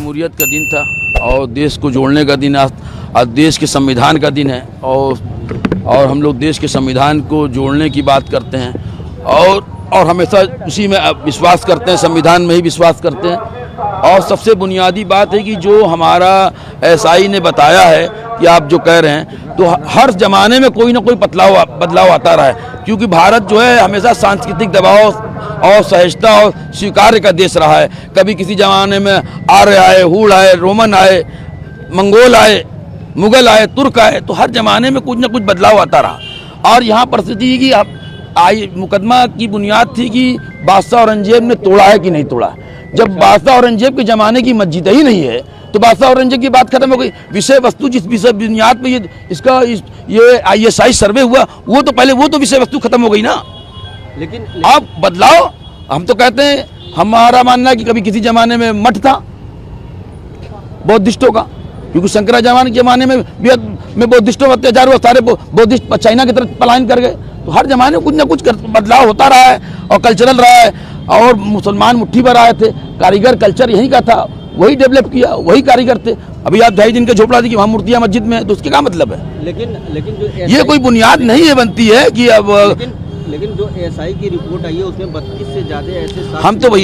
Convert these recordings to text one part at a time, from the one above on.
जमहूरियत का दिन था और देश को जोड़ने का दिन, आज देश के संविधान का दिन है और हम लोग देश के संविधान को जोड़ने की बात करते हैं और हमेशा उसी में विश्वास करते हैं, संविधान में ही विश्वास करते हैं। और सबसे बुनियादी बात है कि जो हमारा एसआई ने बताया है कि आप जो कह रहे हैं, तो हर ज़माने में कोई ना कोई बदलाव आता रहा है, क्योंकि भारत जो है हमेशा सांस्कृतिक दबाव और सहिष्णुता और स्वीकार्य का देश रहा है। कभी किसी ज़माने में आर्य आए, हूण आए, रोमन आए, मंगोल आए, मुगल आए, तुर्क आए, तो हर ज़माने में कुछ ना कुछ बदलाव आता रहा। और यहाँ परिस्थिति की मुकदमा की बुनियाद थी कि बादशाह औरंगजेब ने तोड़ा है कि नहीं तोड़ा। जब बादशाह औरंगजेब के ज़माने की मस्जिद ही नहीं है तो बादशाह औरंगजेब की बात खत्म हो गई। विषय वस्तु जिस विषय बुनियाद पे ये ISI सर्वे हुआ, वो तो विषय वस्तु खत्म हो गई ना। लेकिन अब बदलाव, हम तो कहते हैं, हमारा मानना है कि कभी किसी ज़माने में मठ था बौद्धिस्टों का, क्योंकि शंकराचार्य के ज़माने में बौद्धिस्टों का अत्याचार हुआ, सारे बौद्धिस्ट चाइना की तरफ पलायन कर गए। तो हर जमाने में कुछ ना कुछ बदलाव होता रहा है और कल्चरल रहा है। और मुसलमान मुट्ठी भर आए थे, कारीगर कल्चर यहीं का था, वही डेवलप किया, वही कारीगर थे। अभी आप 2.5 दिन के झोपड़ा दी कि वहाँ मूर्तियाँ मस्जिद में, तो उसके क्या मतलब है? लेकिन जो ये कोई बुनियाद नहीं है बनती है कि अब लेकिन जो एसआई की रिपोर्ट आई है उसमें 32 से ज्यादा ऐसे, हम तो वही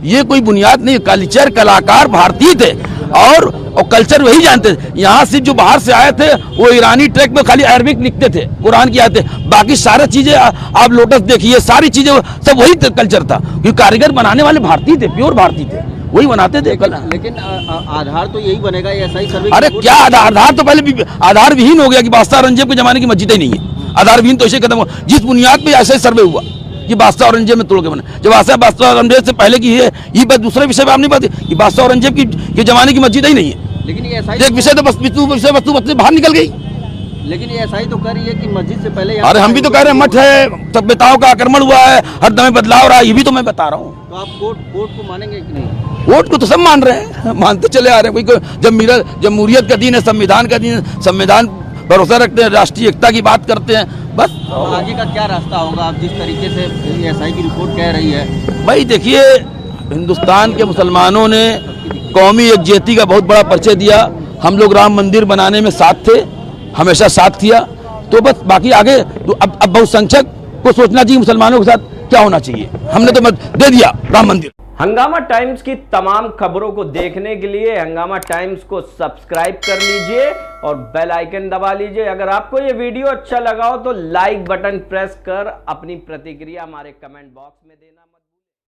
ये कोई बुनियाद नहीं। कल्चर कलाकार भारतीय थे और कल्चर वही जानते थे। यहाँ से जो बाहर से आए थे वो ईरानी ट्रैक में खाली अरबिक लिखते थे, कुरान की आते, बाकी सारी चीजें आप लोटस देखिए, सारी चीजें सब वही कल्चर था, क्योंकि कारीगर बनाने वाले भारतीय थे, प्योर भारतीय थे, वही बनाते थे। लेकिन आधार तो यही बनेगा एसआई सर्वे। अरे क्या आधार तो पहले आधार विहीन हो गया कि बादशाह औरंगजेब के जमाने की मस्जिद ही नहीं है। आधार विहीन तो ऐसे खत्म हुआ जिस बुनियाद पे ऐसा सर्वे हुआ कि बादशाह औरंगजेब में तोड़ के बने। जब बादशाह औरंगजेब से पहले की है, ये बात दूसरे विषय में आप नहीं बात कि बादशाह औरंगजेब के जमाने की मस्जिद ही नहीं है। लेकिन ये एक विषय तो विषय वस्तु बाहर निकल गई। लेकिन ये एसआई तो कह रही है कि मस्जिद से पहले, अरे हम भी तो कह रहे हैं मठ है, सभ्यताओं का आक्रमण हुआ है, हर दम बदलाव रहा है, ये भी तो मैं बता रहा हूँ। तो आप कोर्ट को मानेंगे कि नहीं? कोर्ट को तो सब मान रहे हैं, मानते चले आ रहे हैं। कोई जमहूरियत का दिन है, संविधान का दिन है, संविधान भरोसा रखते हैं, राष्ट्रीय एकता की बात करते हैं, बस। आगे का क्या रास्ता होगा? आप जिस तरीके से एसआई की रिपोर्ट कह रही है, भाई देखिए, हिंदुस्तान के मुसलमानों ने कौमी एकजुटता का बहुत बड़ा परिचय दिया। हम लोग राम मंदिर बनाने में साथ थे, हमेशा साथ किया। तो बस बाकी आगे तो अब बहुसंख्यक को सोचना चाहिए मुसलमानों के साथ क्या होना चाहिए। हमने तो दे दिया राम मंदिर। हंगामा टाइम्स की तमाम खबरों को देखने के लिए हंगामा टाइम्स को सब्सक्राइब कर लीजिए और बेल आइकन दबा लीजिए। अगर आपको ये वीडियो अच्छा लगा हो तो लाइक बटन प्रेस कर अपनी प्रतिक्रिया हमारे कमेंट बॉक्स में देना मत